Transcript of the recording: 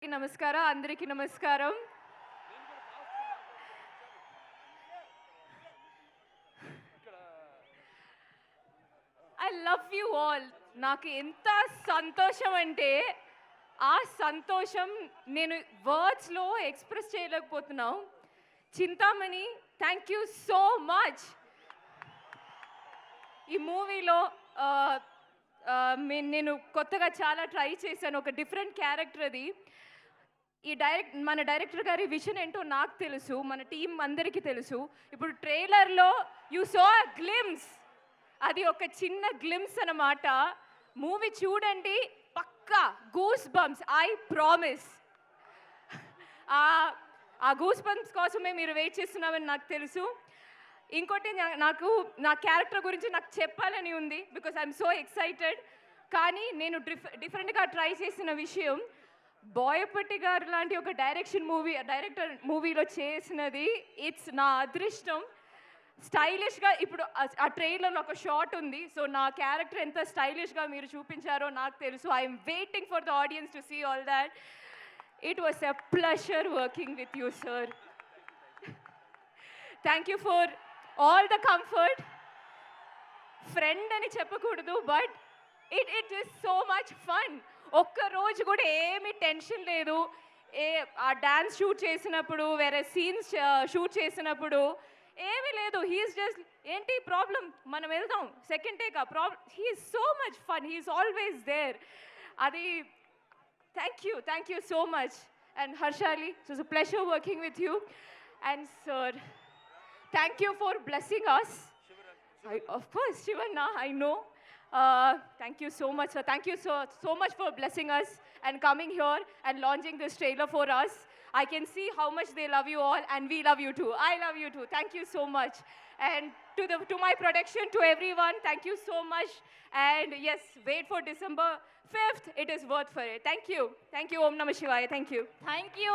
నమస్కారం అందరికీ నమస్కారం. I love you all. నాకు ఎంత సంతోషం అంటే ఆ సంతోషం నేను వర్డ్స్లో ఎక్స్ప్రెస్ చేయలేకపోతున్నాం. Chintamani, thank you so much. ఈ మూవీలో నేను కొత్తగా చాలా ట్రై చేశాను. ఒక డిఫరెంట్ క్యారెక్టర్ అది. మన డైరెక్టర్ గారి విజన్ ఏంటో నాకు తెలుసు, మన టీం అందరికీ తెలుసు. ఇప్పుడు ట్రైలర్లో యూ సో అ గ్లిమ్స్, అది ఒక చిన్న గ్లిమ్స్ అన్నమాట. మూవీ చూడండి, పక్కా గూస్ బంప్స్, ఐ ప్రామిస్. ఆ గూస్ బంప్స్ కోసమే మీరు వెయిట్ చేస్తున్నామని నాకు తెలుసు. ఇంకోటి, నా క్యారెక్టర్ గురించి నాకు చెప్పాలని ఉంది బికాస్ ఐఎమ్ సో ఎక్సైటెడ్. కానీ నేను డిఫరెంట్గా ట్రై చేసిన విషయం, బోయపట్టి గారు లాంటి ఒక డైరెక్టర్ మూవీలో చేసినది ఇట్స్ నా అదృష్టం. స్టైలిష్గా ఇప్పుడు ఆ ట్రైలర్లో ఒక షాట్ ఉంది. సో నా క్యారెక్టర్ ఎంత స్టైలిష్గా మీరు చూపించారో నాకు తెలుసు. I'm waiting for the audience to see all that. It was a pleasure working with you sir. Thank you for all the comfort. Friend అని చెప్పకూడదు, but it is so much fun. ఒక్కరోజు కూడా ఏమీ టెన్షన్ లేదు. ఆ dance shoot చేసినప్పుడు, వేరే scenes shoot చేసినప్పుడు ఏమీ లేదు. హీఈస్ జస్ట్ ఏంటి ప్రాబ్లం, మనం వెళ్దాం సెకండ్ టేక్. ఆ problem, he's so much fun, he's always there. అది thank you so much. And Harshali, it was a pleasure working with you. And sir, thank you for blessing us. Of course, Shivanna, I know. Thank you so much, sir. Thank you so much for blessing us and coming here and launching this trailer for us. I can see how much they love you all, and we love you too. I love you too. Thank you so much. And to my production, to everyone, thank you so much. And yes, wait for December 5th. It is worth for it. Thank you. Om Namah Shivaya. Thank you. Thank you.